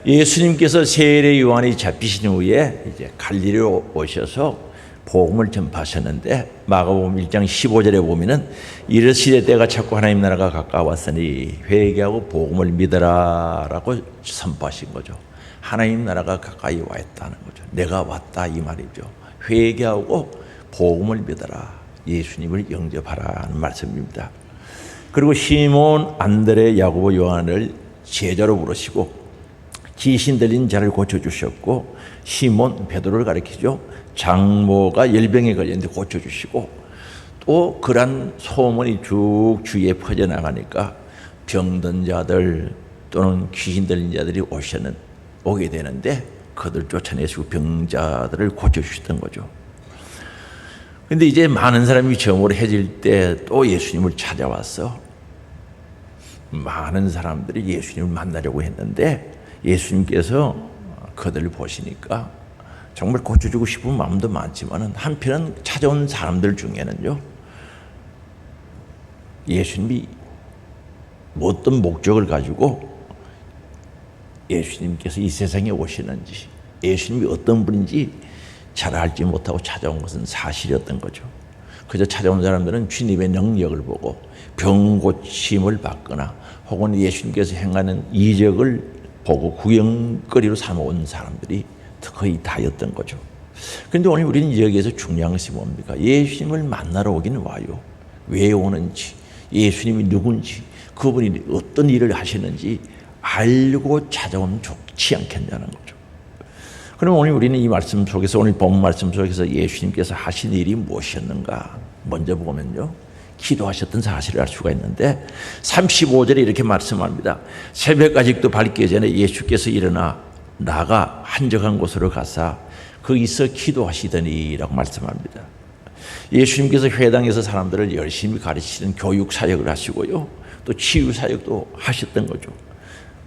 예수님께서 세례 요한이 잡히신 후에 이제 갈릴리로 오셔서 복음을 전파하셨는데 마가복음 1장 15절에 보면은 이르시되 때가 찼고 하나님 나라가 가까웠으니 회개하고 복음을 믿어라라고 선포하신 거죠. 하나님 나라가 가까이 와 있다는 거죠. 내가 왔다 이 말이죠. 회개하고 복음을 믿어라. 예수님을 영접하라는 말씀입니다. 그리고 시몬, 안드레, 야고보, 요한을 제자로 부르시고 귀신 들린 자를 고쳐주셨고 시몬, 베드로를 가리키죠. 장모가 열병에 걸렸는데 고쳐주시고 또 그런 소문이 쭉 주위에 퍼져나가니까 병든 자들 또는 귀신 들린 자들이 오게 되는데 그들 쫓아내시고 병자들을 고쳐주셨던 거죠. 근데 이제 많은 사람이 점으로 해질 때 또 예수님을 찾아왔어. 많은 사람들이 예수님을 만나려고 했는데 예수님께서 그들을 보시니까 정말 고쳐주고 싶은 마음도 많지만 한편은 찾아온 사람들 중에는요, 예수님이 어떤 목적을 가지고 예수님께서 이 세상에 오시는지, 예수님이 어떤 분인지 잘 알지 못하고 찾아온 것은 사실이었던 거죠. 그저 찾아온 사람들은 주님의 능력을 보고 병 고침을 받거나 혹은 예수님께서 행하는 이적을 보고 구경거리로 삼아온 사람들이 거의 다였던 거죠. 그런데 오늘 우리는 여기에서 중요한 것이 뭡니까? 예수님을 만나러 오기는 와요. 왜 오는지, 예수님이 누군지, 그분이 어떤 일을 하시는지 알고 찾아오면 좋지 않겠냐는 거죠. 그럼 오늘 우리는 이 말씀 속에서, 오늘 본 말씀 속에서 예수님께서 하신 일이 무엇이었는가? 먼저 보면요, 기도하셨던 사실을 알 수가 있는데 35절에 이렇게 말씀합니다. 새벽 아직도 밝기 전에 예수께서 일어나 나가 한적한 곳으로 가사 거기서 기도하시더니 라고 말씀합니다. 예수님께서 회당에서 사람들을 열심히 가르치는 교육 사역을 하시고요, 또 치유 사역도 하셨던 거죠.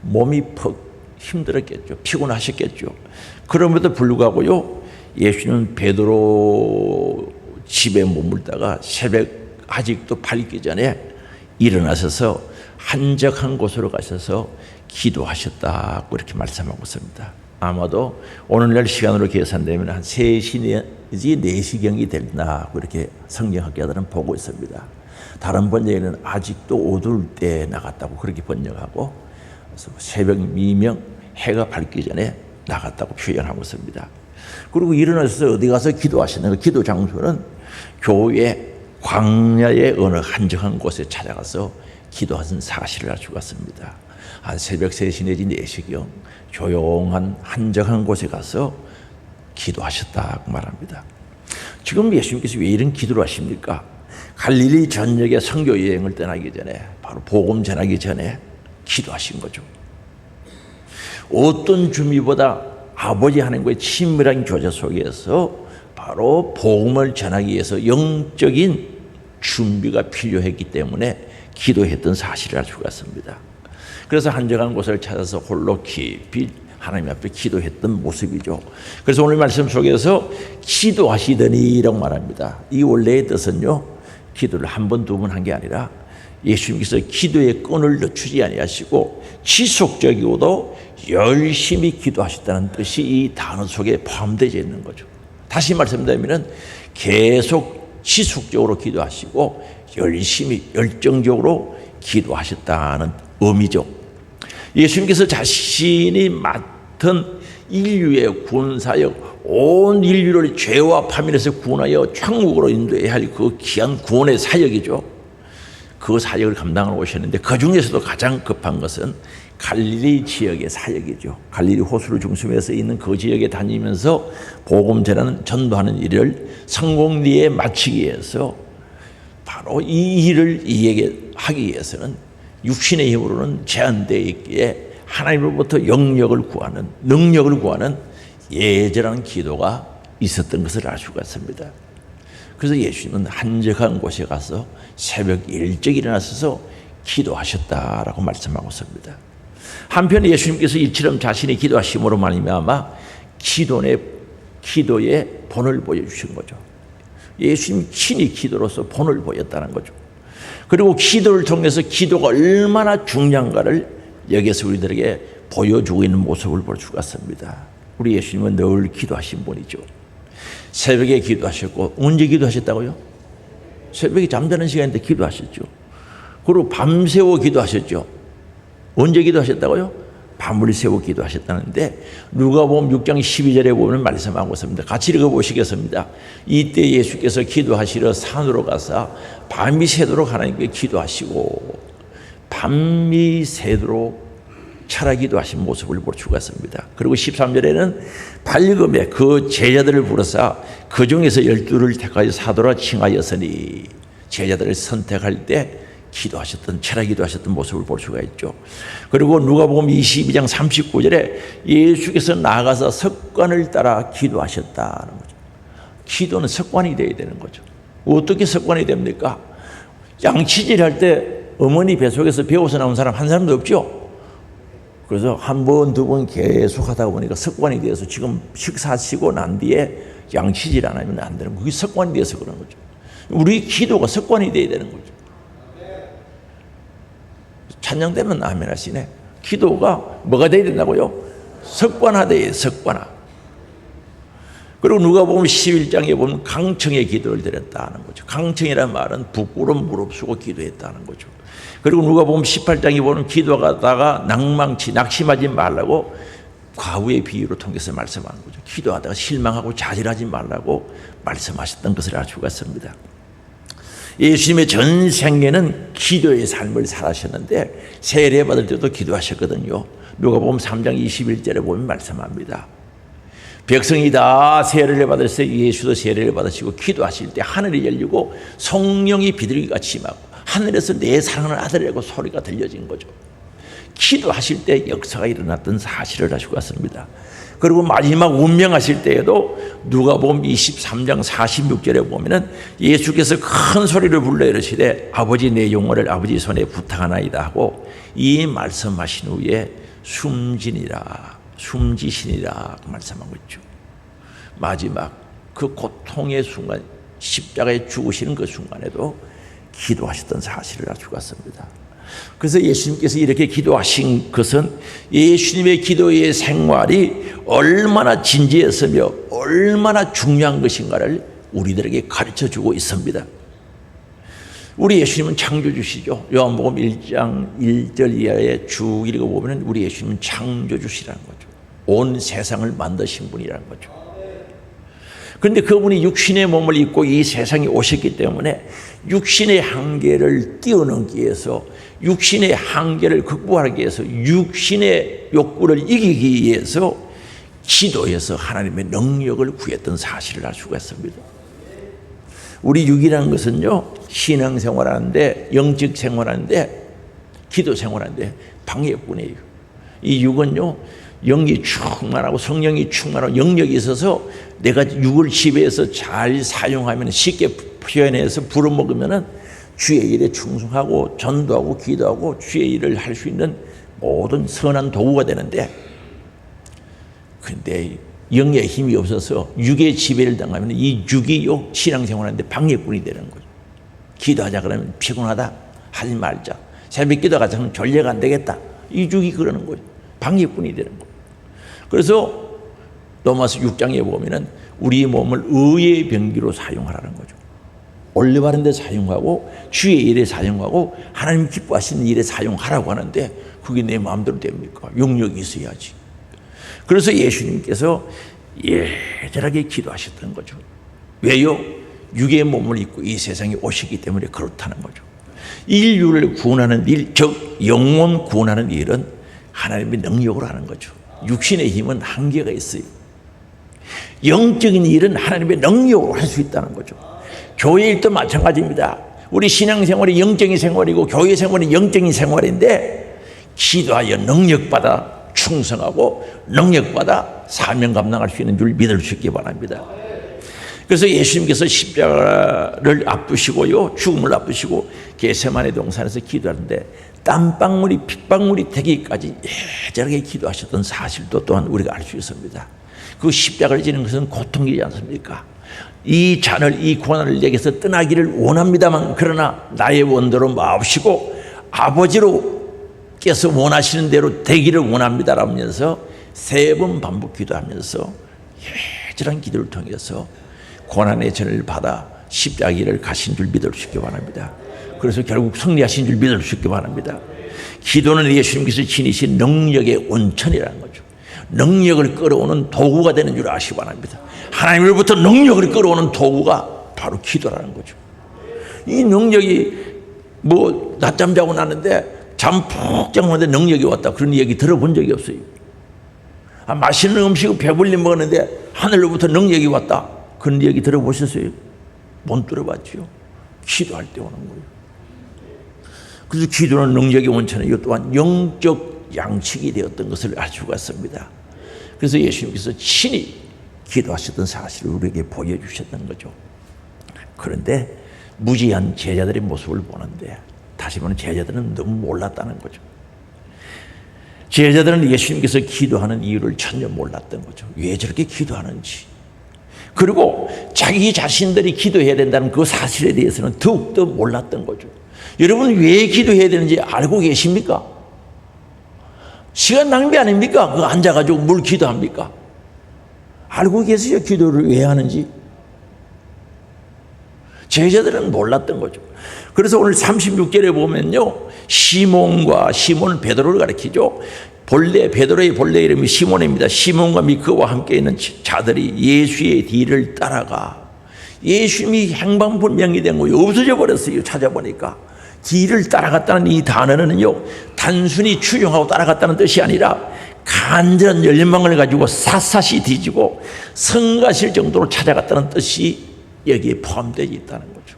몸이 퍽 힘들었겠죠. 피곤하셨겠죠. 그럼에도 불구하고요, 예수님은 베드로 집에 머물다가 새벽 아직도 밝기 전에 일어나셔서 한적한 곳으로 가셔서 기도하셨다고 이렇게 말씀하고 있습니다. 아마도 오늘날 시간으로 계산되면 한 3시 내지 4시경이 된다고 이렇게 성경학자들은 보고 있습니다. 다른 번역에는 아직도 어두울 때 나갔다고 그렇게 번역하고, 그래서 새벽 미명 해가 밝기 전에 나갔다고 표현하고 있습니다. 그리고 일어나서 어디 가서 기도하시는 그 기도 장소는 교회 광야의 어느 한적한 곳에 찾아가서 기도하신 사실을 알 수가 있습니다. 한 새벽 3시 내지 4시경 조용한 한적한 곳에 가서 기도하셨다고 말합니다. 지금 예수님께서 왜 이런 기도를 하십니까? 갈릴리 전역의 선교 여행을 떠나기 전에, 바로 복음 전하기 전에 기도하신 거죠. 어떤 준비보다 아버지 하나님과의 친밀한 교제 속에서 바로 복음을 전하기 위해서 영적인 준비가 필요했기 때문에 기도했던 사실을 알 수가 있습니다. 그래서 한적한 곳을 찾아서 홀로 깊이 하나님 앞에 기도했던 모습이죠. 그래서 오늘 말씀 속에서 기도하시더니라고 말합니다. 이 원래의 뜻은요, 기도를 한 번, 두 번 한 게 아니라 예수님께서 기도의 끈을 늦추지 아니하시고 지속적이고도 열심히 기도하셨다는 뜻이 이 단어 속에 포함되어 있는 거죠. 다시 말씀드리면 계속 지속적으로 기도하시고 열심히 열정적으로 기도하셨다는 의미죠. 예수님께서 자신이 맡은 인류의 구원사역, 온 인류를 죄와 파멸에서 구원하여 천국으로 인도해야 할 그 귀한 구원의 사역이죠. 그 사역을 감당하고 오셨는데 그 중에서도 가장 급한 것은 갈릴리 지역의 사역이죠. 갈릴리 호수를 중심에서 있는 그 지역에 다니면서 복음 전도하는 일을 성공리에 마치기 위해서, 바로 이 일을 이에게 하기 위해서는 육신의 힘으로는 제한되어 있기에 하나님으로부터 영역을 구하는, 능력을 구하는 예절한 기도가 있었던 것을 알 수가 있습니다. 그래서 예수님은 한적한 곳에 가서 새벽 일찍 일어나셔서 기도하셨다라고 말씀하고 있습니다. 한편 예수님께서 이처럼 자신이 기도하심으로 말미암아 기도의 본을 보여주신 거죠. 예수님 친히 기도로서 본을 보였다는 거죠. 그리고 기도를 통해서 기도가 얼마나 중요한가를 여기서 우리들에게 보여주고 있는 모습을 볼 수가 있습니다. 우리 예수님은 늘 기도하신 분이죠. 새벽에 기도하셨고, 언제 기도하셨다고요? 새벽에 잠자는 시간인데 기도하셨죠. 그리고 밤새워 기도하셨죠. 언제 기도하셨다고요? 밤을 새워 기도하셨다는데, 누가복음 6장 12절에 보면 말씀하고 있습니다. 같이 읽어보시겠습니다. 이때 예수께서 기도하시러 산으로 가서 밤이 새도록 하나님께 기도하시고 밤이 새도록 철학기도 하신 모습을 볼 수가 있습니다. 그리고 13절에는 밝음에 그 제자들을 부르사 그 중에서 12를 택하여 사도라 칭하였으니, 제자들을 선택할 때 기도하셨던, 철학기도 하셨던 모습을 볼 수가 있죠. 그리고 누가복음 22장 39절에 예수께서 나가서 습관을 따라 기도하셨다는 거죠. 기도는 습관이 되어야 되는 거죠. 어떻게 습관이 됩니까? 양치질 할 때 어머니 뱃속에서 배워서 나온 사람 한 사람도 없죠. 그래서 한 번, 두 번 계속 하다 보니까 습관이 되어서 지금 식사하시고 난 뒤에 양치질 안 하면 안 되는 거예요. 그게 습관이 되어서 그런 거죠. 우리 기도가 습관이 되어야 되는 거죠. 찬양되면 아멘 하시네. 기도가 뭐가 되어야 된다고요? 습관화돼요. 습관화. 그리고 누가복음 11장에 보면 강청의 기도를 드렸다는 거죠. 강청이라는 말은 부끄러움 무릅쓰고 기도했다는 거죠. 그리고 누가복음 18장에 보면 기도하다가 낙심하지 말라고 과부의 비유로 통해서 말씀하는 거죠. 기도하다가 실망하고 좌절하지 말라고 말씀하셨던 것을 알 수가 있습니다. 예수님의 전 생애는 기도의 삶을 살아셨는데 세례 받을 때도 기도하셨거든요. 누가복음 3장 21절에 보면 말씀합니다. 백성이 다 세례를 받을 때 예수도 세례를 받으시고 기도하실 때 하늘이 열리고 성령이 비둘기같이 임하고 하늘에서 내 사랑하는 아들이라고 소리가 들려진 거죠. 기도하실 때 역사가 일어났던 사실을 알 수가 있습니다. 그리고 마지막 운명하실 때에도 누가복음 23장 46절에 보면은 예수께서 큰 소리를 불러 이르시되 아버지 내 영혼을 아버지 손에 부탁하나이다 하고 이 말씀하신 후에 숨지시니라 말씀한 거죠. 마지막 그 고통의 순간, 십자가에 죽으시는 그 순간에도 기도하셨던 사실을 알 수가 있습니다. 그래서 예수님께서 이렇게 기도하신 것은 예수님의 기도의 생활이 얼마나 진지했으며 얼마나 중요한 것인가를 우리들에게 가르쳐주고 있습니다. 우리 예수님은 창조주시죠. 요한복음 1장 1절 이하에 쭉 읽어보면 우리 예수님은 창조주시라는 거죠. 온 세상을 만드신 분이라는 거죠. 그런데 그분이 육신의 몸을 입고 이 세상에 오셨기 때문에 육신의 한계를 뛰어넘기 위해서, 육신의 한계를 극복하기 위해서, 육신의 욕구를 이기기 위해서 기도해서 하나님의 능력을 구했던 사실을 알 수가 있습니다. 우리 육이라는 것은요, 신앙생활하는데, 영적 생활하는데, 기도 생활하는데 방해뿐이에요. 이 육은요, 영이 충만하고 성령이 충만하고 영역이 있어서 내가 육을 지배해서 잘 사용하면, 쉽게 표현해서 부려먹으면 주의 일에 충성하고 전도하고 기도하고 주의 일을 할 수 있는 모든 선한 도구가 되는데, 그런데 영의 힘이 없어서 육의 지배를 당하면 이 육이 신앙생활하는데 방해꾼이 되는 거죠. 기도하자 그러면 피곤하다, 하지 말자. 새벽 기도하자 하면 전례가 안 되겠다. 이 육이 그러는 거죠. 방해꾼이 되는 거예요. 그래서 로마서 6장에 보면은 우리 몸을 의의 병기로 사용하라는 거죠. 올바른 데 사용하고 주의 일에 사용하고 하나님 기뻐하시는 일에 사용하라고 하는데 그게 내 마음대로 됩니까? 용력이 있어야지. 그래서 예수님께서 예절하게 기도하셨던 거죠. 왜요? 육의 몸을 입고 이 세상에 오시기 때문에 그렇다는 거죠. 인류를 구원하는 일, 즉 영혼 구원하는 일은 하나님의 능력으로 하는 거죠. 육신의 힘은 한계가 있어요. 영적인 일은 하나님의 능력으로 할 수 있다는 거죠. 교회 일도 마찬가지입니다. 우리 신앙생활이 영적인 생활이고 교회 생활이 영적인 생활인데 기도하여 능력받아 충성하고 능력받아 사명 감당할 수 있는 줄 믿을 수 있기 바랍니다. 그래서 예수님께서 십자가를 앞두시고요, 죽음을 앞두시고 겟세마네 동산에서 기도하는데 땀방울이 핏방울이 되기까지 예절하게 기도하셨던 사실도 또한 우리가 알 수 있습니다. 그 십자가를 지는 것은 고통이지 않습니까? 이 잔을, 이 고난을 내게서 떠나기를 원합니다만 그러나 나의 원대로 마옵시고 아버지로 께서 원하시는 대로 되기를 원합니다라면서 3번 반복 기도하면서 예절한 기도를 통해서 고난의 전을 받아 십자가를 가신 줄 믿을 수 있기 바랍니다. 그래서 결국 승리하신 줄 믿을 수 있기 바랍니다. 기도는 예수님께서 지니신 능력의 온천이라는 거죠. 능력을 끌어오는 도구가 되는 줄 아시기 바랍니다. 하나님으로부터 능력을 끌어오는 도구가 바로 기도라는 거죠. 이 능력이 낮잠 자고 났는데 잠 푹 자는데 능력이 왔다, 그런 얘기 들어본 적이 없어요. 맛있는 음식을 배불리 먹었는데 하늘로부터 능력이 왔다, 그런 얘기 들어보셨어요? 못 들어봤죠. 기도할 때 오는 거예요. 그래서 기도는 능력의 원천이요 또한 영적 양식이 되었던 것을 알 수가 있습니다. 그래서 예수님께서 친히 기도하셨던 사실을 우리에게 보여주셨던 거죠. 그런데 무지한 제자들의 모습을 보는데 다시 말하면 제자들은 너무 몰랐다는 거죠. 제자들은 예수님께서 기도하는 이유를 전혀 몰랐던 거죠. 왜 저렇게 기도하는지, 그리고 자기 자신들이 기도해야 된다는 그 사실에 대해서는 더욱더 몰랐던 거죠. 여러분, 왜 기도해야 되는지 알고 계십니까? 시간 낭비 아닙니까? 그거 앉아가지고 뭘 기도합니까? 알고 계세요? 기도를 왜 하는지? 제자들은 몰랐던 거죠. 그래서 오늘 36절에 보면요, 시몬 베드로를 가리키죠. 베드로의 본래 이름이 시몬입니다. 시몬과 그와 함께 있는 자들이 예수의 뒤를 따라가, 예수님이 행방불명이 된 거예요. 없어져 버렸어요. 찾아보니까. 뒤를 따라갔다는 이 단어는요, 단순히 추종하고 따라갔다는 뜻이 아니라 간절한 열망을 가지고 샅샅이 뒤지고 성가실 정도로 찾아갔다는 뜻이 여기에 포함되어 있다는 거죠.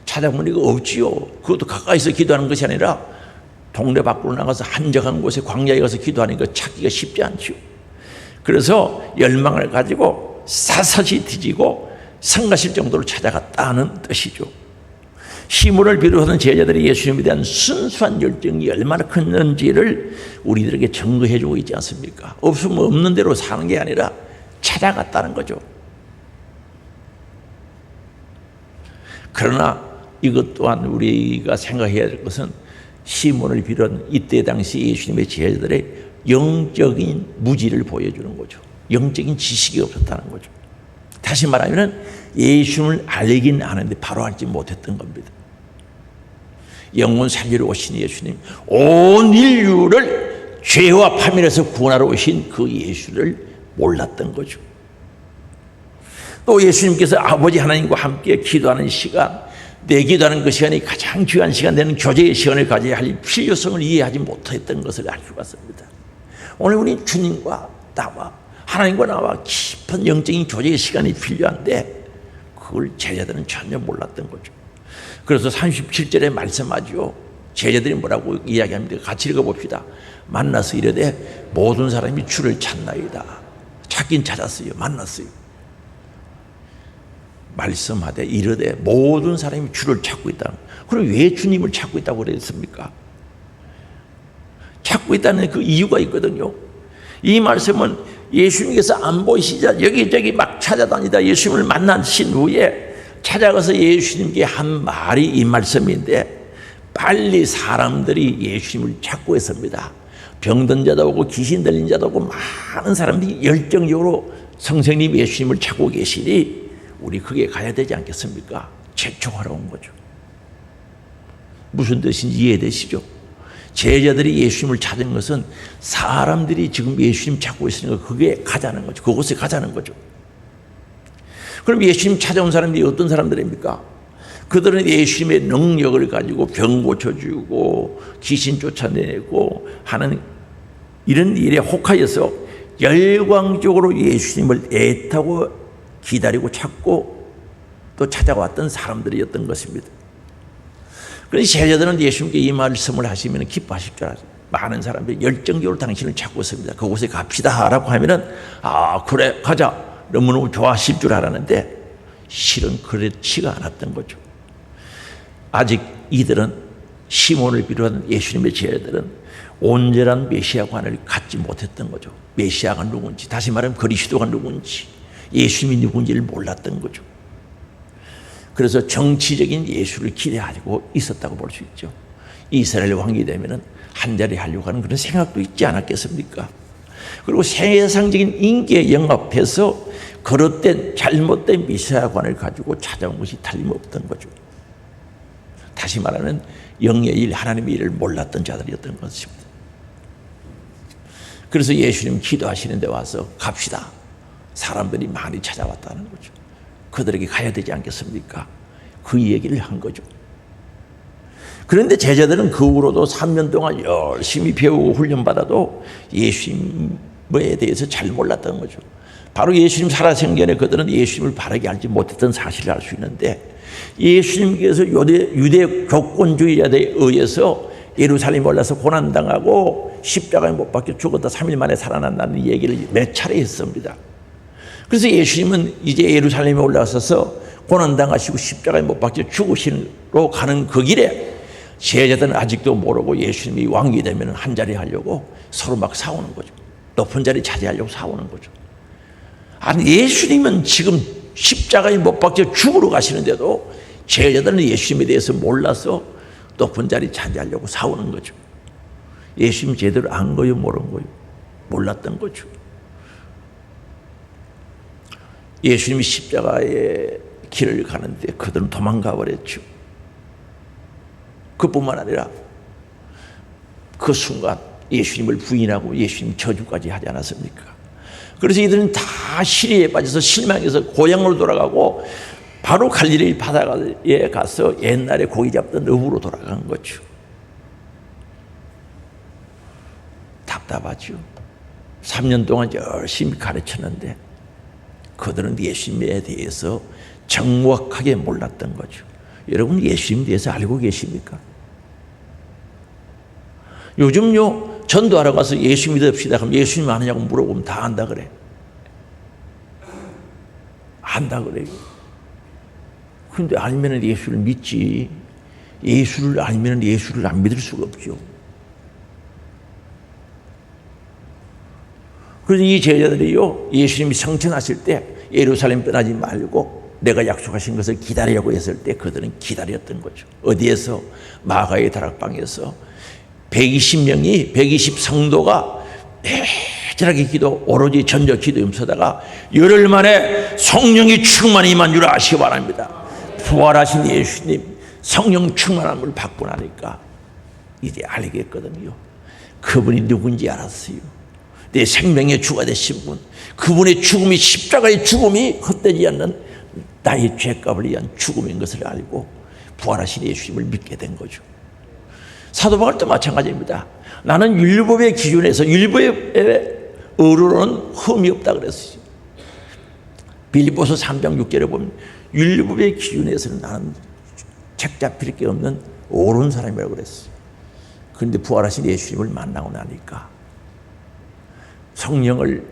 찾아보니까 없지요. 그것도 가까이서 기도하는 것이 아니라 동네 밖으로 나가서 한적한 곳에 광야에 가서 기도하니까 찾기가 쉽지 않죠. 그래서 열망을 가지고 샅샅이 뒤지고 성가실 정도로 찾아갔다는 뜻이죠. 시몬을 비롯한 제자들이 예수님에 대한 순수한 열정이 얼마나 컸는지를 우리들에게 증거해주고 있지 않습니까? 없으면 없는 대로 사는 게 아니라 찾아갔다는 거죠. 그러나 이것 또한 우리가 생각해야 될 것은 시몬을 비롯한 이때 당시 예수님의 제자들의 영적인 무지를 보여주는 거죠. 영적인 지식이 없었다는 거죠. 다시 말하면 예수님을 알긴 아는데 바로 알지 못했던 겁니다. 영혼 살리러 오신 예수님, 온 인류를 죄와 파멸에서 구원하러 오신 그 예수를 몰랐던 거죠. 또 예수님께서 아버지 하나님과 함께 기도하는 시간, 내 기도하는 그 시간이 가장 귀한 시간 되는 교제의 시간을 가져야 할 필요성을 이해하지 못했던 것을 알 수가 있습니다. 오늘 우리 주님과 나와 하나님과 나와 깊은 영적인 교제의 시간이 필요한데 그걸 제자들은 전혀 몰랐던 거죠. 그래서 37절에 말씀하죠. 제자들이 뭐라고 이야기합니까? 같이 읽어봅시다. 만나서 이르되 모든 사람이 주를 찾나이다. 찾긴 찾았어요. 만났어요. 말씀하되 이르되 모든 사람이 주를 찾고 있다. 그럼 왜 주님을 찾고 있다고 그랬습니까? 찾고 있다는 그 이유가 있거든요. 이 말씀은 예수님께서 안 보이시자 여기저기 막 찾아다니다 예수님을 만나신 후에 찾아가서 예수님께 한 말이 이 말씀인데, 빨리 사람들이 예수님을 찾고 있습니다. 병든 자도 오고 귀신 들린 자도 오고 많은 사람들이 열정적으로 성령님 예수님을 찾고 계시니 우리 거기에 가야 되지 않겠습니까? 재촉하러 온 거죠. 무슨 뜻인지 이해되시죠? 제자들이 예수님을 찾은 것은 사람들이 지금 예수님 찾고 있으니까 거기에 가자는 거죠. 그곳에 가자는 거죠. 그럼 예수님 찾아온 사람들이 어떤 사람들입니까? 그들은 예수님의 능력을 가지고 병 고쳐주고 귀신 쫓아내고 하는 이런 일에 혹하여서 열광적으로 예수님을 애타고 기다리고 찾고 또 찾아왔던 사람들이었던 것입니다. 그래서 제자들은 예수님께 이 말씀을 하시면 기뻐하실 줄 알아요. 많은 사람들이 열정적으로 당신을 찾고 있습니다. 그곳에 갑시다 라고 하면은 그래 가자 너무너무 좋아하실 줄 알았는데 실은 그렇지가 않았던 거죠. 아직 이들은 시몬을 비롯한 예수님의 제자들은 온전한 메시아관을 갖지 못했던 거죠. 메시아가 누군지, 다시 말하면 그리스도가 누군지, 예수님이 누군지를 몰랐던 거죠. 그래서 정치적인 예수를 기대하고 있었다고 볼 수 있죠. 이스라엘 왕이 되면은 한자리 하려고 하는 그런 생각도 있지 않았겠습니까? 그리고 세상적인 인기에 영합해서 거릇된 잘못된 미사관을 가지고 찾아온 것이 틀림없던 거죠. 다시 말하면 영의 일, 하나님의 일을 몰랐던 자들이었던 것입니다. 그래서 예수님 기도하시는 데 와서 갑시다. 사람들이 많이 찾아왔다는 거죠. 그들에게 가야 되지 않겠습니까? 그 얘기를 한 거죠. 그런데 제자들은 그 후로도 3년 동안 열심히 배우고 훈련받아도 예수님에 대해서 잘 몰랐던 거죠. 바로 예수님 살아생전에 그들은 예수님을 바르게 알지 못했던 사실을 알 수 있는데, 예수님께서 유대 교권주의자들에 의해서 예루살렘에 올라서 고난당하고 십자가에 못 박혀 죽었다 3일 만에 살아난다는 얘기를 몇 차례 했습니다. 그래서 예수님은 이제 예루살렘에 올라서서 고난당하시고 십자가에 못 박혀 죽으시러 가는 그 길에 제자들은 아직도 모르고 예수님이 왕이 되면 한자리 하려고 서로 막 싸우는 거죠. 높은 자리 차지하려고 싸우는 거죠. 아니, 예수님은 지금 십자가에 못 박혀 죽으러 가시는데도 제자들은 예수님에 대해서 몰라서 높은 자리 차지하려고 싸우는 거죠. 예수님 제대로 안 거요, 모르는 거요? 몰랐던 거죠. 예수님이 십자가의 길을 가는데 그들은 도망가 버렸죠. 그뿐만 아니라 그 순간 예수님을 부인하고 예수님 저주까지 하지 않았습니까? 그래서 이들은 다 시리에 빠져서 실망해서 고향으로 돌아가고 바로 갈릴리 바다에 가서 옛날에 고기 잡던 어부로 돌아간 거죠. 답답하죠. 3년 동안 열심히 가르쳤는데 그들은 예수님에 대해서 정확하게 몰랐던 거죠. 여러분, 예수님에 대해서 알고 계십니까? 요즘요, 전도하러 가서 예수 믿읍시다 하면 예수님 아느냐고 물어보면 다 안다 그래. 안다 그래요. 근데 알면은 예수를 믿지. 예수를 알면은 예수를 안 믿을 수가 없죠. 그래서 이 제자들이요, 예수님이 성천하실 때 예루살렘 떠나지 말고 내가 약속하신 것을 기다리려고 했을 때 그들은 기다렸던 거죠. 어디에서? 마가의 다락방에서 120 성도가 매절하게 기도, 오로지 전적 기도 염소다가 열흘 만에 성령이 충만히 임한 줄 아시기 바랍니다. 부활하신 예수님 성령 충만함을 받고 나니까 이제 알겠거든요. 그분이 누군지 알았어요. 내 생명의 주가 되신 분, 그분의 죽음이, 십자가의 죽음이 헛되지 않는 나의 죄값을 위한 죽음인 것을 알고 부활하신 예수님을 믿게 된 거죠. 사도 바울도 마찬가지입니다. 나는 율법의 기준에서, 율법의 의로는 흠이 없다 그랬어요. 빌립보서 3장 6절에 보면 율법의 기준에서는 나는 책 잡힐 게 없는 옳은 사람이라고 그랬어요. 그런데 부활하신 예수님을 만나고 나니까, 성령을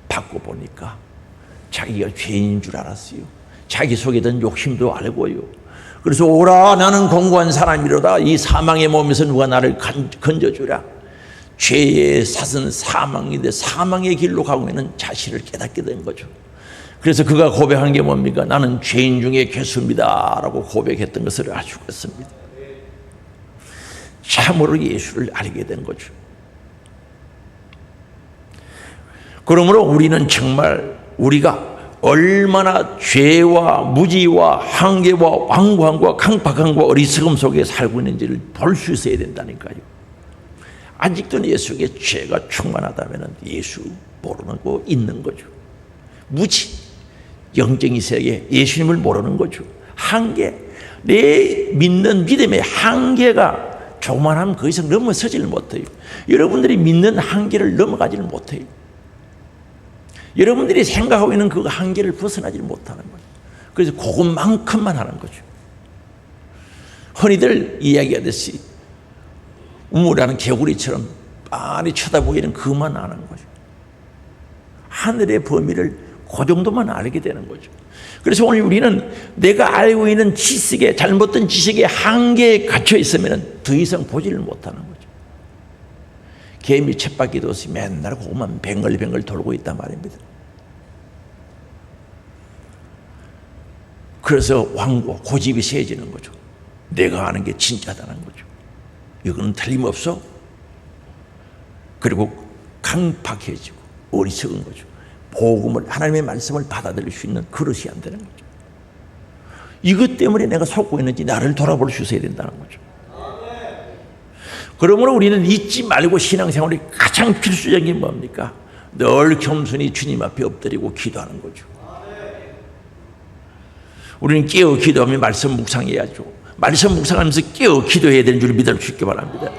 받고 보니까 자기가 죄인인 줄 알았어요. 자기 속에 든 욕심도 알고요. 그래서 오라, 나는 공고한 사람이로다. 이 사망의 몸에서 누가 나를 건져주라. 죄의 삿은 사망인데 사망의 길로 가고 있는 자신을 깨닫게 된 거죠. 그래서 그가 고백한 게 뭡니까? 나는 죄인 중에 괴수입니다 라고 고백했던 것을 알 수가 있습니다. 참으로 예수를 알게 된 거죠. 그러므로 우리는 정말 우리가 얼마나 죄와 무지와 한계와 완고함과 강팍함과 어리석음 속에 살고 있는지를 볼 수 있어야 된다니까요. 아직도 내 속에 죄가 충만하다면 예수 모르는 거 있는 거죠. 무지, 영적인 세계, 예수님을 모르는 거죠. 한계, 내 믿는 믿음의 한계가 조만하면 그 이상 넘어서지를 못해요. 여러분들이 믿는 한계를 넘어가지를 못해요. 여러분들이 생각하고 있는 그 한계를 벗어나지를 못하는 거예요. 그래서 그것만큼만 하는 거죠. 흔히들 이야기하듯이 우물하는 개구리처럼 빤히 쳐다보기는 그만 아는 거죠. 하늘의 범위를 그 정도만 알게 되는 거죠. 그래서 오늘 우리는 내가 알고 있는 지식에, 잘못된 지식의 한계에 갇혀 있으면 더 이상 보지를 못하는 거죠. 개미 쳇바퀴 도시 맨날 그것만 뱅글뱅글 돌고 있단 말입니다. 그래서 완고, 고집이 세지는 거죠. 내가 아는 게 진짜다는 거죠. 이거는 틀림없어 그리고 강팍해지고 어리석은 거죠. 복음을, 하나님의 말씀을 받아들일 수 있는 그릇이 안 되는 거죠. 이것 때문에 내가 속고 있는지 나를 돌아볼 수 있어야 된다는 거죠. 그러므로 우리는 잊지 말고 신앙생활이 가장 필수적인 게 뭡니까? 늘 겸손히 주님 앞에 엎드리고 기도하는 거죠. 우리는 깨어 기도하며 말씀 묵상해야죠. 말씀 묵상하면서 깨어 기도해야 되는 줄 믿을 수 있기 바랍니다.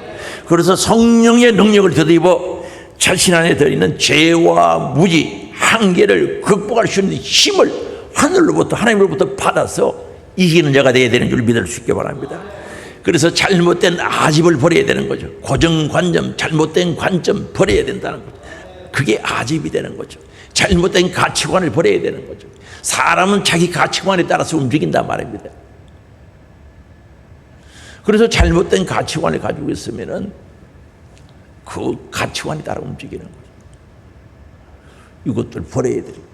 그래서 성령의 능력을 덧입어 자신 안에 들어있는 죄와 무지, 한계를 극복할 수 있는 힘을 하늘로부터, 하나님으로부터 받아서 이기는 자가 되어야 되는 줄 믿을 수 있기 바랍니다. 그래서 잘못된 아집을 버려야 되는 거죠. 고정관념, 잘못된 관점 버려야 된다는 거죠. 그게 아집이 되는 거죠. 잘못된 가치관을 버려야 되는 거죠. 사람은 자기 가치관에 따라서 움직인단 말입니다. 그래서 잘못된 가치관을 가지고 있으면은 그 가치관에 따라 움직이는 거죠. 이것들 버려야 돼요.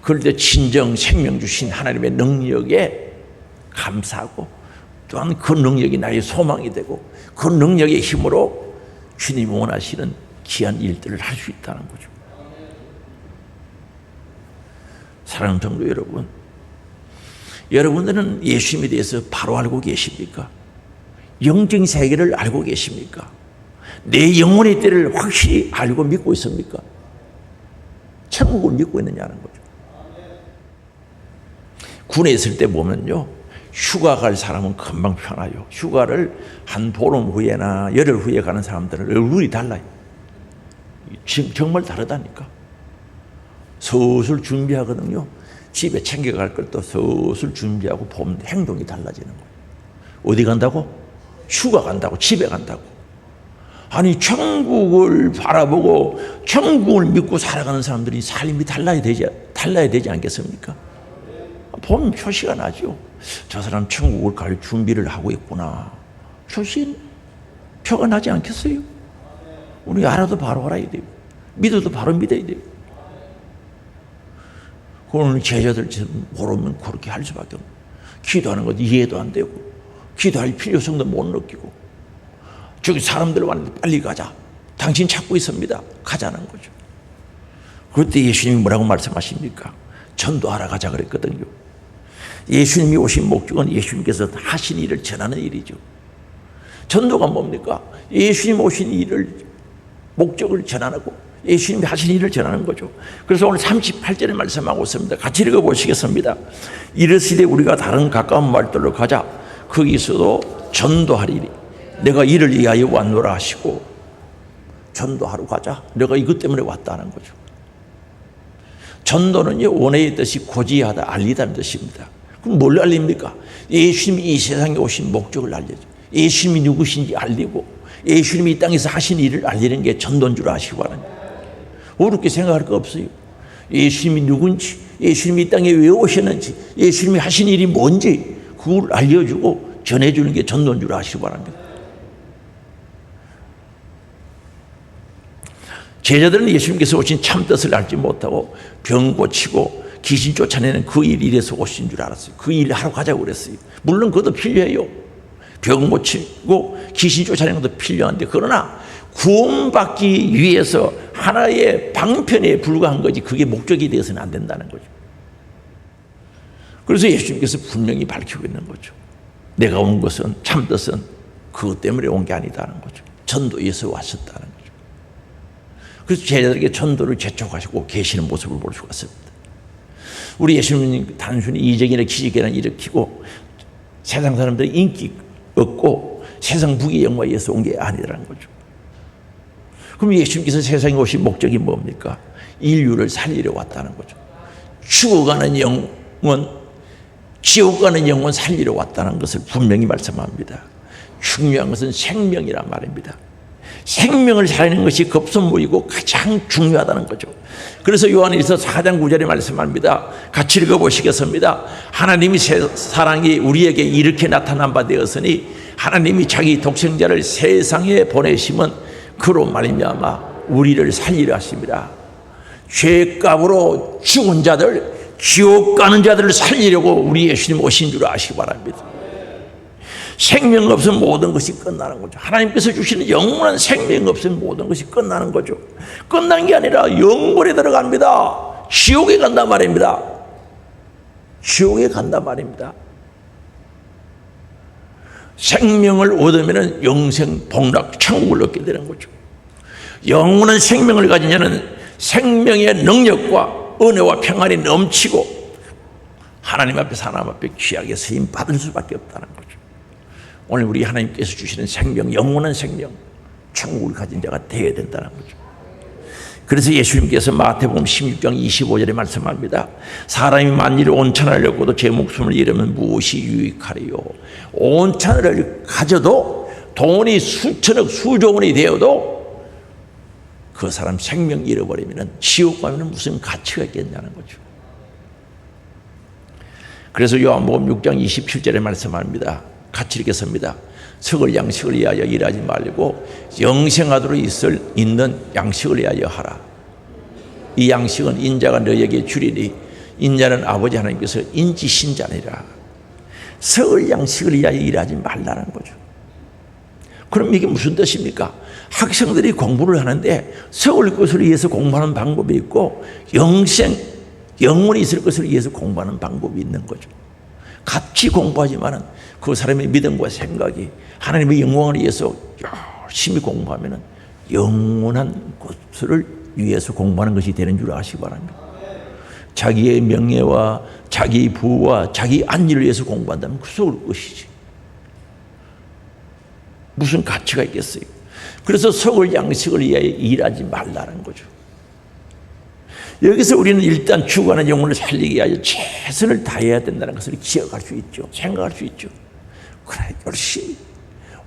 그럴 때 진정 생명 주신 하나님의 능력에 감사하고, 또한 그 능력이 나의 소망이 되고, 그 능력의 힘으로 주님이 원하시는 귀한 일들을 할 수 있다는 거죠. 사랑하는 성도 여러분, 여러분들은 예수님에 대해서 바로 알고 계십니까? 영적 세계를 알고 계십니까? 내 영혼의 때를 확실히 알고 믿고 있습니까? 천국을 믿고 있느냐는 거죠. 군에 있을 때 보면요, 휴가 갈 사람은 금방 편하요. 휴가를 한 보름 후에나 열흘 후에 가는 사람들은 얼굴이 달라요. 정말 다르다니까. 슬슬 준비하거든요. 집에 챙겨갈 것도 슬슬 준비하고 보면 행동이 달라지는 거예요. 어디 간다고? 휴가 간다고, 집에 간다고. 아니, 천국을 바라보고 천국을 믿고 살아가는 사람들이 삶이 달라야 되지 않겠습니까? 보면 표시가 나죠. 저 사람 천국을 갈 준비를 하고 있구나. 표가 나지 않겠어요? 우리 알아도 바로 알아야 돼요. 믿어도 바로 믿어야 돼요. 오늘 제자들 모르면 그렇게 할 수밖에 없어요. 기도하는 것 이해도 안 되고, 기도할 필요성도 못 느끼고, 저기 사람들 왔는데 빨리 가자. 당신 찾고 있습니다. 가자는 거죠. 그때 예수님이 뭐라고 말씀하십니까? 전도하러 가자 그랬거든요. 예수님이 오신 목적은 예수님께서 하신 일을 전하는 일이죠. 전도가 뭡니까? 예수님 오신 일을, 목적을 전하고 예수님이 하신 일을 전하는 거죠. 그래서 오늘 38절에 말씀하고 있습니다. 같이 읽어보시겠습니다. 이르시되 우리가 다른 가까운 말들로 가자. 거기서도 전도하리니 내가 이를 위하여 왔노라 하시고, 전도하러 가자. 내가 이것 때문에 왔다는 거죠. 전도는요, 원해의 뜻이 고지하다, 알리다는 뜻입니다. 그럼 뭘 알립니까? 예수님이 이 세상에 오신 목적을 알려줘. 예수님이 누구신지 알리고, 예수님이 이 땅에서 하신 일을 알리는 게 전도인 줄 아시기 바랍니다. 어렵게 생각할 거 없어요. 예수님이 누군지, 예수님이 이 땅에 왜 오셨는지, 예수님이 하신 일이 뭔지 그걸 알려주고 전해주는 게 전도인 줄 아시기 바랍니다. 제자들은 예수님께서 오신 참뜻을 알지 못하고 병 고치고 귀신 쫓아내는 그 일에서 오신 줄 알았어요. 그 일을 하러 가자고 그랬어요. 물론 그것도 필요해요. 병 고치고 귀신 쫓아내는 것도 필요한데, 그러나 구원받기 위해서 하나의 방편에 불과한 거지 그게 목적이 되어서는 안 된다는 거죠. 그래서 예수님께서 분명히 밝히고 있는 거죠. 내가 온 것은, 참뜻은 그것 때문에 온 게 아니다는 거죠. 전도에서 왔었다는 거죠. 그래서 제자들에게 전도를 재촉하시고 계시는 모습을 볼 수가 있습니다. 우리 예수님은 단순히 이적이나 기적이나 일으키고 세상 사람들이 인기 얻고 세상 부귀 영화에 의해서 온 게 아니라는 거죠. 그럼 예수님께서 세상에 오신 목적이 뭡니까? 인류를 살리려 왔다는 거죠. 죽어가는 영혼, 지옥 가는 영혼 살리러 왔다는 것을 분명히 말씀합니다. 중요한 것은 생명이란 말입니다. 생명을 살리는 것이 급선무이고 가장 중요하다는 거죠. 그래서 요한일서 4장 9절에 말씀합니다. 같이 읽어보시겠습니다. 하나님이 사랑이 우리에게 이렇게 나타난 바 되었으니 하나님이 자기 독생자를 세상에 보내심은 그로 말미암아 우리를 살리려 하십니다. 죄값으로 죽은 자들, 지옥 가는 자들을 살리려고 우리 예수님 오신 줄 아시기 바랍니다. 생명 없으면 모든 것이 끝나는 거죠. 하나님께서 주시는 영원한 생명 없으면 모든 것이 끝나는 거죠. 끝난 게 아니라 영원에 들어갑니다. 지옥에 간단 말입니다. 지옥에 간단 말입니다. 생명을 얻으면 영생 복락 천국을 얻게 되는 거죠. 영원한 생명을 가진 자는 생명의 능력과 은혜와 평안이 넘치고 하나님 앞에서 하나님 앞에 귀하게 쓰임 받을 수밖에 없다는 거죠. 오늘 우리 하나님께서 주시는 생명, 영원한 생명, 천국을 가진 자가 되어야 된다는 거죠. 그래서 예수님께서 마태복음 16장 25절에 말씀합니다. 사람이 만일 온천을 얻고도 제 목숨을 잃으면 무엇이 유익하리요? 온천을 가져도 돈이 수천억 수조 원이 되어도 그 사람 생명 잃어버리면 지옥 가면 무슨 가치가 있겠냐는 거죠. 그래서 요한복음 6장 27절에 말씀합니다. 같이 읽겠습니다. 썩을 양식을 위하여 일하지 말고 영생하도록 있는 양식을 위하여 하라. 이 양식은 인자가 너에게 주리니 인자는 아버지 하나님께서 인지신 자니라. 썩을 양식을 위하여 일하지 말라는 거죠. 그럼 이게 무슨 뜻입니까? 학생들이 공부를 하는데 썩을 것을 위해서 공부하는 방법이 있고 영원히 있을 것을 위해서 공부하는 방법이 있는 거죠. 같이 공부하지만은 그 사람의 믿음과 생각이 하나님의 영광을 위해서 열심히 공부하면은 영원한 것을 위해서 공부하는 것이 되는 줄 아시기 바랍니다. 자기의 명예와 자기 부와 자기 안위를 위해서 공부한다면 그 썩을 것이지. 무슨 가치가 있겠어요? 그래서 썩을 양식을 위하여 일하지 말라는 거죠. 여기서 우리는 일단 죽어가는 영혼을 살리기 위하여 최선을 다해야 된다는 것을 기억할 수 있죠. 생각할 수 있죠. 그래, 열심히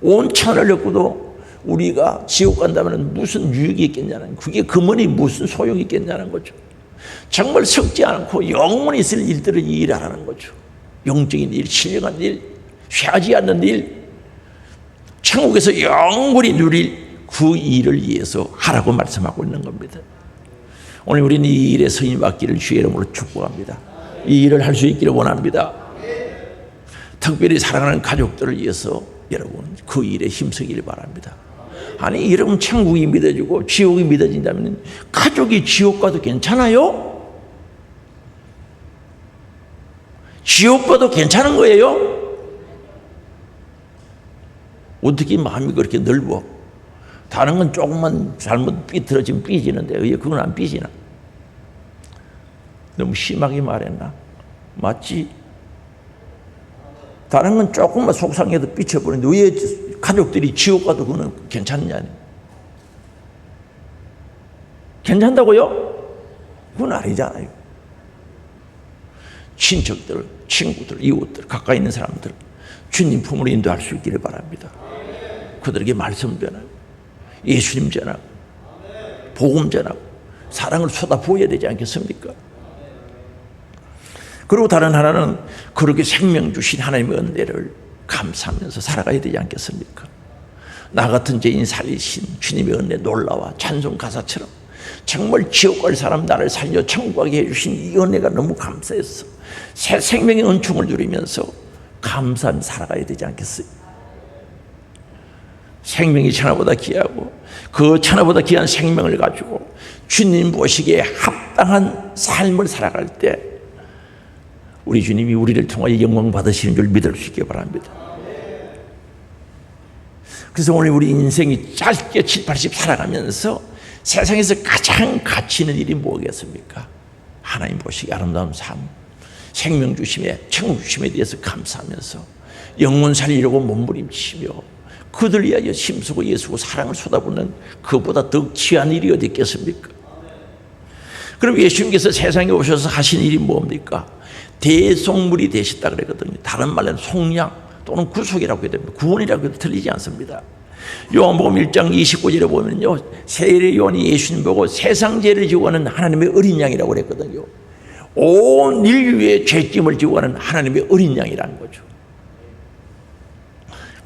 온 천을 얻고도 우리가 지옥 간다면 무슨 유익이 있겠냐는, 그게 금원이 무슨 소용이 있겠냐는 거죠. 정말 썩지 않고 영원히 있을 일들을 일하라는 거죠. 영적인 일, 신령한 일, 쇠하지 않는 일, 천국에서 영원히 누릴 그 일을 위해서 하라고 말씀하고 있는 겁니다. 오늘 우리는 이 일에 서임 받기를 주의 이름으로 축복합니다. 이 일을 할 수 있기를 원합니다. 특별히 사랑하는 가족들을 위해서 여러분 그 일에 힘쓰기를 바랍니다. 아니 여러분 천국이 믿어지고 지옥이 믿어진다면 가족이 지옥 가도 괜찮아요? 지옥 가도 괜찮은 거예요? 어떻게 마음이 그렇게 넓어? 다른 건 조금만 잘못 삐뚤어지면 삐지는데 왜 그건 안 삐지나? 너무 심하게 말했나? 맞지? 다른 건 조금만 속상해도 삐쳐버리는데 왜 가족들이 지옥 가도 그거는 괜찮냐? 괜찮다고요? 그건 아니잖아요. 친척들, 친구들, 이웃들, 가까이 있는 사람들 주님 품으로 인도할 수 있기를 바랍니다. 그들에게 말씀 전하고 예수님 전하고 복음 전하고 사랑을 쏟아부어야 되지 않겠습니까? 그리고 다른 하나는 그렇게 생명 주신 하나님의 은혜를 감사하면서 살아가야 되지 않겠습니까? 나 같은 죄인 살리신 주님의 은혜 놀라와 찬송 가사처럼 정말 지옥 갈 사람 나를 살려 천국 가게 해주신 이 은혜가 너무 감사했어. 새 생명의 은총을 누리면서 감사하며 살아가야 되지 않겠어요? 생명이 천하보다 귀하고 그 천하보다 귀한 생명을 가지고 주님 보시기에 합당한 삶을 살아갈 때 우리 주님이 우리를 통하여 영광 받으시는 줄 믿을 수 있기 바랍니다. 그래서 오늘 우리 인생이 짧게 7, 80 살아가면서 세상에서 가장 가치 있는 일이 뭐겠습니까? 하나님 보시기에 아름다운 삶, 생명 주심에 천국 주심에 대해서 감사하면서 영혼 살리려고 몸부림치며 그들 위하여 힘쓰고 예수고 사랑을 쏟아붓는 그보다 더 귀한 일이 어디 있겠습니까? 그럼 예수님께서 세상에 오셔서 하신 일이 뭡니까? 대속물이 되셨다 그랬거든요. 다른 말로는 속량 또는 구속이라고 해야 됩니다. 구원이라고 해도 틀리지 않습니다. 요한복음 1장 29절에 보면요, 세례 요한이 예수님 보고 세상 죄를 지고 가는 하나님의 어린 양이라고 그랬거든요. 온 인류의 죄짐을 지고 가는 하나님의 어린 양이라는 거죠.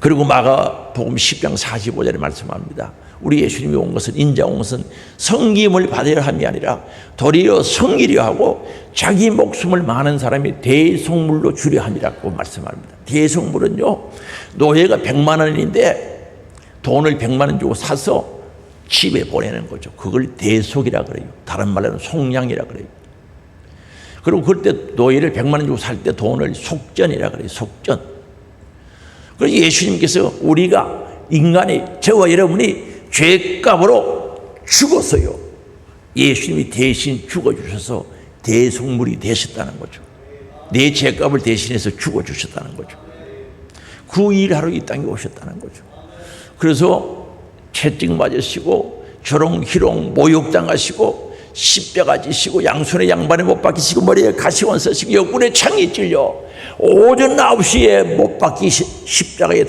그리고 마가복음 10장 45절에 말씀합니다. 우리 예수님이 온 것은 인자 온 것은 성김을 받으려 함이 아니라 도리어 성이려 하고 자기 목숨을 많은 사람이 대속물로 주려 함이라고 말씀합니다. 대속물은요 노예가 100만 원인데 돈을 100만 원 주고 사서 집에 보내는 거죠. 그걸 대속이라 그래요. 다른 말로는 속량이라 그래요. 그리고 그때 노예를 100만 원 주고 살 때 돈을 속전이라 그래요. 속전. 그래서 예수님께서 우리가 인간이, 저와 여러분이 죄값으로 죽었어요. 예수님이 대신 죽어주셔서 대속물이 되셨다는 거죠. 내 죄값을 대신해서 죽어주셨다는 거죠. 그 일하러 이 땅에 오셨다는 거죠. 그래서 채찍 맞으시고 조롱, 희롱, 모욕당하시고 십자가 지시고 양손에 양반에 못 박히시고 머리에 가시원 쓰시고 옆구리에 창이 찔려 오전 9시에 못 박히 십자가에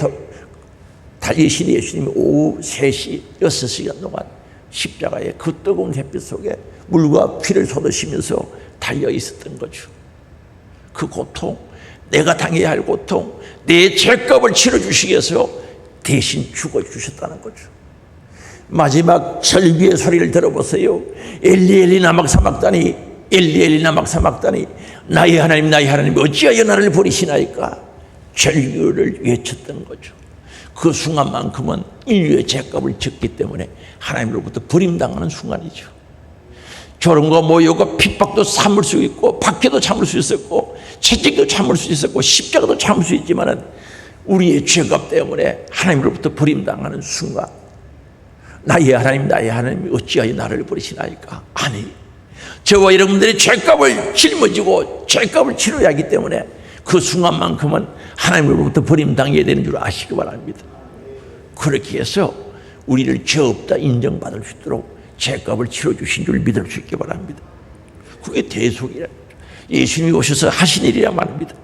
달리신 예수님이 오후 3시, 6시간 동안 십자가에 그 뜨거운 햇빛 속에 물과 피를 쏟으시면서 달려 있었던 거죠. 그 고통, 내가 당해야 할 고통, 내 죄값을 치러주시기 위해서 대신 죽어주셨다는 거죠. 마지막 절규의 소리를 들어보세요. 엘리 엘리 라마 사박다니, 엘리 엘리 라마 사박다니, 나의 하나님 나의 하나님 어찌하여 나를 버리시나이까. 절규를 외쳤던 거죠. 그 순간만큼은 인류의 죄값을 졌기 때문에 하나님으로부터 버림당하는 순간이죠. 조롱과 모욕과 핍박도 참을 수 있고 박해도 참을 수 있었고 채찍도 참을 수 있었고 십자가도 참을 수 있지만은 우리의 죄값 때문에 하나님으로부터 버림당하는 순간, 나의 하나님 나의 하나님이 어찌하여 나를 버리시나이까. 아니, 저와 여러분들의 죄값을 짊어지고 죄값을 치러야 하기 때문에 그 순간만큼은 하나님으로부터 버림당해야 되는 줄 아시기 바랍니다. 그렇게 해서 우리를 죄 없다 인정받을 수 있도록 죄값을 치러주신 줄 믿을 수 있기 바랍니다. 그게 대속이라, 예수님이 오셔서 하신 일이라 말입니다.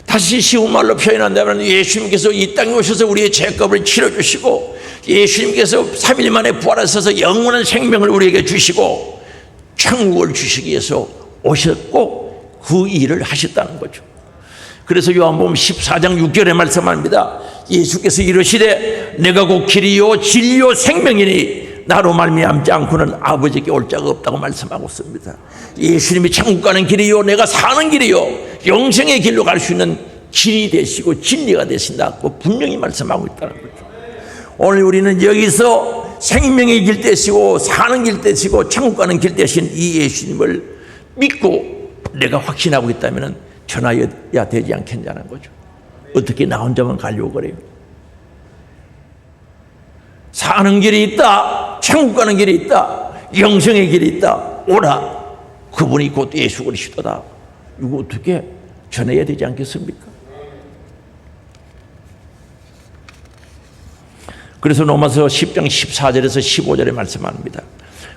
다시 쉬운 말로 표현한다면 예수님께서 이 땅에 오셔서 우리의 죄값을 치러주시고 예수님께서 3일 만에 부활하셔서 영원한 생명을 우리에게 주시고 천국을 주시기 위해서 오셨고 그 일을 하셨다는 거죠. 그래서 요한복음 14장 6절에 말씀합니다. 예수께서 이르시되 내가 곧 길이요 진리요 생명이니 나로 말미암지 않고는 아버지께 올 자가 없다고 말씀하고 있습니다. 예수님이 천국 가는 길이요 내가 사는 길이요 영생의 길로 갈 수 있는 길이 되시고 진리가 되신다고 분명히 말씀하고 있다는 거죠. 오늘 우리는 여기서 생명의 길 되시고 사는 길 되시고 천국 가는 길 되신 이 예수님을 믿고 내가 확신하고 있다면 전하여야 되지 않겠냐는 거죠. 어떻게 나 혼자만 가려고 그래요? 사는 길이 있다, 천국 가는 길이 있다, 영생의 길이 있다, 오라. 그분이 곧 예수 그리스도다. 이거 어떻게 전해야 되지 않겠습니까? 그래서 로마서 10장 14절에서 15절에 말씀합니다.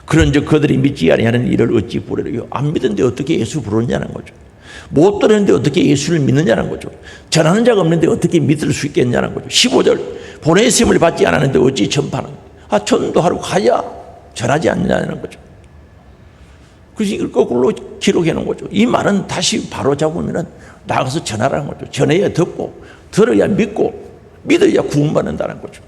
그런즉 그들이 믿지 아니하는 일을 어찌 부르려요? 안 믿는데 어떻게 예수 부르느냐는 거죠. 못 들었는데 어떻게 예수를 믿느냐는 거죠. 전하는 자가 없는데 어떻게 믿을 수 있겠냐는 거죠. 15절 보내심을 받지 않았는데 어찌 전파는? 전도하러 가야 전하지 않느냐는 거죠. 그래서 이걸 거꾸로 기록해 놓은 거죠. 이 말은 다시 바로 잡으면 나가서 전하라는 거죠. 전해야 듣고 들어야 믿고 믿어야 구원받는다는 거죠.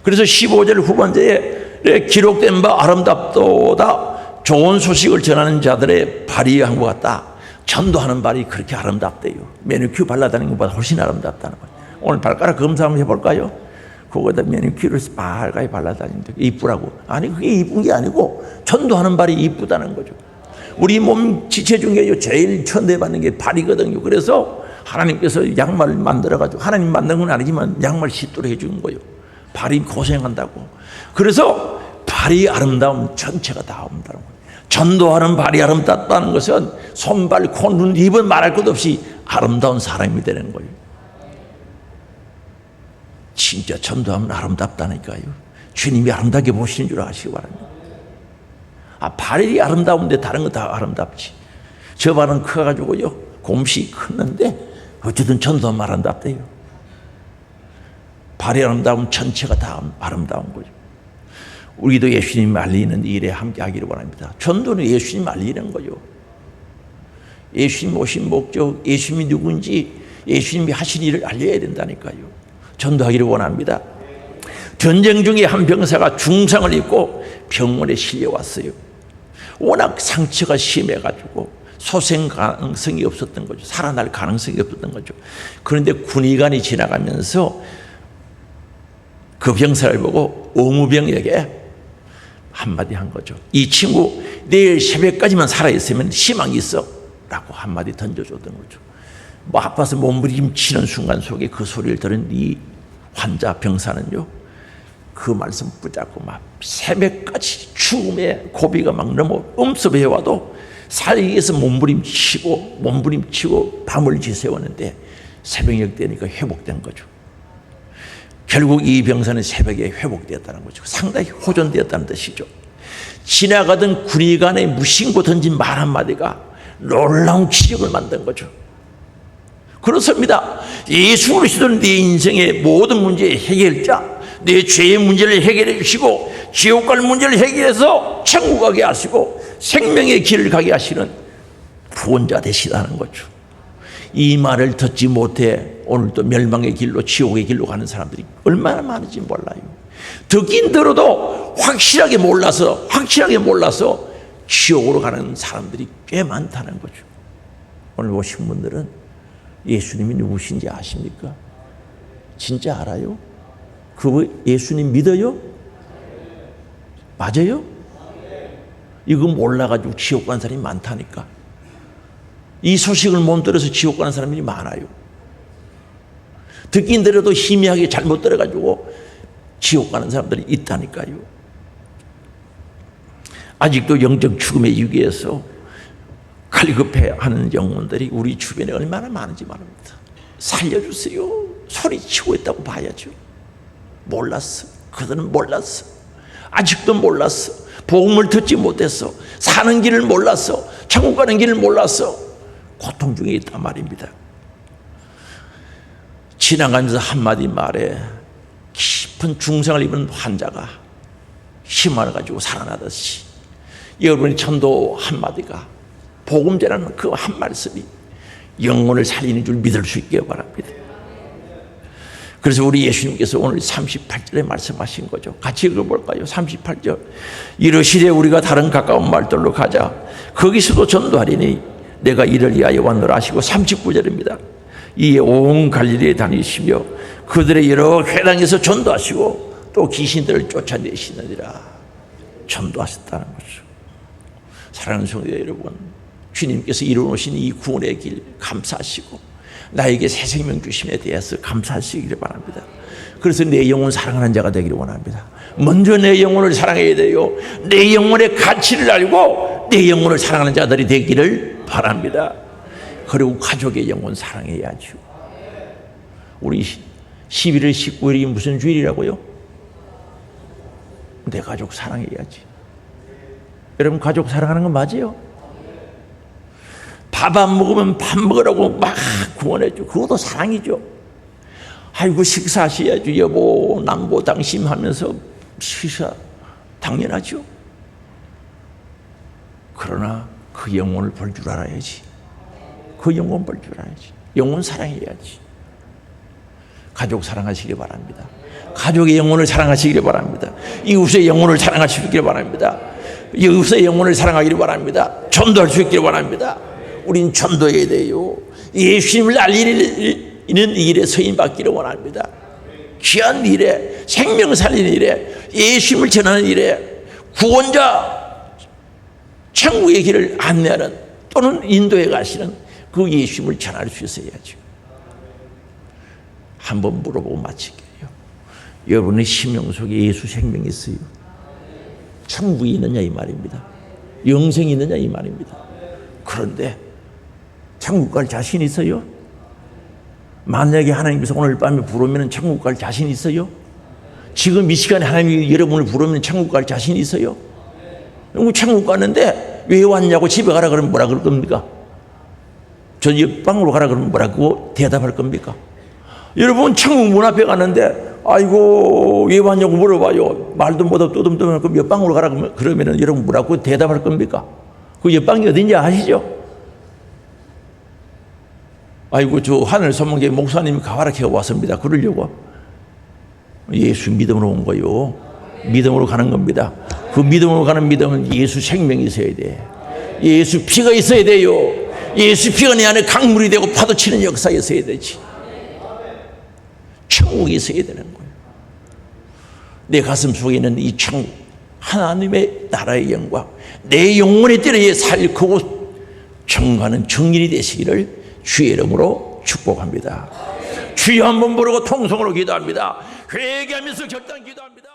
그래서 15절 후반대에 기록된 바 아름답도다. 좋은 소식을 전하는 자들의 발이 한 것 같다. 전도하는 발이 그렇게 아름답대요. 매니큐어 발라다니는 것보다 훨씬 아름답다는 거예요. 오늘 발가락 검사 한번 해볼까요? 그거다 매니큐어를 빨갛게 발라다니는데 이쁘라고. 아니 그게 이쁜 게 아니고 전도하는 발이 이쁘다는 거죠. 우리 몸 지체 중에 제일 천대받는 게 발이거든요. 그래서 하나님께서 양말을 만들어가지고 하나님 만든 건 아니지만 양말 씻도록 해주는 거예요. 발이 고생한다고. 그래서 발이 아름다움 전체가 다 아름다운 거예요. 전도하는 발이 아름답다는 것은 손발, 코, 눈, 입은 말할 것 없이 아름다운 사람이 되는 거예요. 진짜 전도하면 아름답다니까요. 주님이 아름답게 보시는 줄 아시기 바랍니다. 발이 아름다운데 다른 거 다 아름답지. 저 발은 커가지고요 곰씨 컸는데 어쨌든 전도하면 아름답대요. 발이 아름다우면 전체가 다 아름다운 거죠. 우리도 예수님 알리는 일에 함께 하기를 원합니다. 전도는 예수님 알리는 거죠. 예수님 오신 목적, 예수님이 누군지, 예수님이 하신 일을 알려야 된다니까요. 전도하기를 원합니다. 전쟁 중에 한 병사가 중상을 입고 병원에 실려왔어요. 워낙 상처가 심해가지고 소생 가능성이 없었던 거죠. 살아날 가능성이 없었던 거죠. 그런데 군의관이 지나가면서 그 병사를 보고 의무병에게 한마디 한 거죠. 이 친구 내일 새벽까지만 살아있으면 희망이 있어 라고 한마디 던져줬던 거죠. 뭐 아파서 몸부림치는 순간 속에 그 소리를 들은 이 환자 병사는요, 그 말씀 붙잡고 막 새벽까지 죽음의 고비가 막 너무 엄습해와도 살기 위해서 몸부림치고 밤을 지새웠는데 새벽녘 되니까 회복된 거죠. 결국 이 병사는 새벽에 회복되었다는 거죠. 상당히 호전되었다는 뜻이죠. 지나가던 군의관의 무심코 던진 말 한마디가 놀라운 기적을 만든 거죠. 그렇습니다. 예수 그리스도는 네 인생의 모든 문제의 해결자, 내 죄의 문제를 해결해 주시고 지옥 갈 문제를 해결해서 천국 가게 하시고 생명의 길을 가게 하시는 구원자 되시다는 거죠. 이 말을 듣지 못해 오늘도 멸망의 길로, 지옥의 길로 가는 사람들이 얼마나 많은지 몰라요. 듣긴 들어도 확실하게 몰라서 지옥으로 가는 사람들이 꽤 많다는 거죠. 오늘 오신 분들은 예수님이 누구신지 아십니까? 진짜 알아요? 그 예수님 믿어요? 맞아요? 이거 몰라가지고 지옥 가는 사람이 많다니까. 이 소식을 못 들어서 지옥 가는 사람들이 많아요. 듣긴 들어도 희미하게 잘못 들어가지고 지옥 가는 사람들이 있다니까요. 아직도 영적 죽음의 위기에서 갈급해하는 영혼들이 우리 주변에 얼마나 많은지 말합니다. 살려주세요. 소리치고 있다고 봐야죠. 몰랐어. 그들은 몰랐어. 아직도 몰랐어. 복음을 듣지 못했어. 사는 길을 몰랐어. 천국 가는 길을 몰랐어. 고통 중에 있단 말입니다. 지나가면서 한마디 말에 깊은 중상을 입은 환자가 힘을 가지고 살아나듯이 여러분의 전도 한마디가, 복음제라는 그 한 말씀이 영혼을 살리는 줄 믿을 수 있게 바랍니다. 그래서 우리 예수님께서 오늘 38절에 말씀하신 거죠. 같이 읽어볼까요? 38절. 이르시되 우리가 다른 가까운 말들로 가자. 거기서도 전도하리니 내가 이를 위하여 왔노라 하시고 39절입니다. 이에 온 갈릴리에 다니시며 그들의 여러 회당에서 전도하시고 또 귀신들을 쫓아내시느니라. 전도하셨다는 거죠. 사랑하는 성도 여러분, 주님께서 이루어놓으신 이 구원의 길 감사하시고 나에게 새 생명 주심에 대해서 감사하시기를 바랍니다. 그래서 내 영혼 사랑하는 자가 되기를 원합니다. 먼저 내 영혼을 사랑해야 돼요. 내 영혼의 가치를 알고 내 영혼을 사랑하는 자들이 되기를 바랍니다. 그리고 가족의 영혼 사랑해야죠. 우리 11월 19일이 무슨 주일이라고요? 내 가족 사랑해야지. 여러분, 가족 사랑하는 거 맞아요? 밥 안 먹으면 밥 먹으라고 막 구원해줘. 그것도 사랑이죠. 아이고 식사하셔야죠. 여보 남보 당심 하면서 식사 당연하죠. 그러나 그 영혼을 볼 줄 알아야지. 그 영혼 볼 줄 알아야지. 영혼 사랑해야지. 가족 사랑하시기 바랍니다. 가족의 영혼을 사랑하시기 바랍니다. 이웃의 영혼을 사랑하시기 바랍니다. 이웃의 영혼을 사랑하기를 바랍니다. 전도할 수 있기를 바랍니다. 우린 전도해야 돼요. 예수님을 알리는 일에 서임받기를 원합니다. 귀한 일에, 생명 살리는 일에, 예수님을 전하는 일에, 구원자 천국의 길을 안내하는 또는 인도해 가시는 그 예수님을 전할 수 있어야죠. 한번 물어보고 마칠게요. 여러분의 심령 속에 예수 생명이 있어요? 천국이 있느냐 이 말입니다. 영생이 있느냐 이 말입니다. 그런데 천국 갈 자신 있어요? 만약에 하나님께서 오늘 밤에 부르면 천국 갈 자신 있어요? 지금 이 시간에 하나님이 여러분을 부르면 천국 갈 자신 있어요? 천국 갔는데 왜 왔냐고 집에 가라 그러면 뭐라 그럴 겁니까? 저 옆방으로 가라 그러면 뭐라고 대답할 겁니까? 여러분 천국 문 앞에 갔는데 아이고 왜 왔냐고 물어봐요. 말도 못하고 떠듬떠듬 그럼 옆방으로 가라 그러면 여러분 뭐라고 대답할 겁니까? 그 옆방이 어딘지 아시죠? 아이고 저 하늘 소망교회 목사님이 가와라 캐 왔습니다. 그러려고? 예수 믿음으로 온 거요. 믿음으로 가는 겁니다. 그 믿음으로 가는 믿음은 예수 생명이 있어야 돼. 예수 피가 있어야 돼요. 예수 피가 내 안에 강물이 되고 파도치는 역사가 있어야 되지. 천국이 있어야 되는 거예요. 내 가슴 속에 있는 이 천국, 하나님의 나라의 영광, 내 영혼의 때에 살크고 청가는 정인이 되시기를 주의 이름으로 축복합니다. 주여 한번 부르고 통성으로 기도합니다. 회개하면서 결단 기도합니다.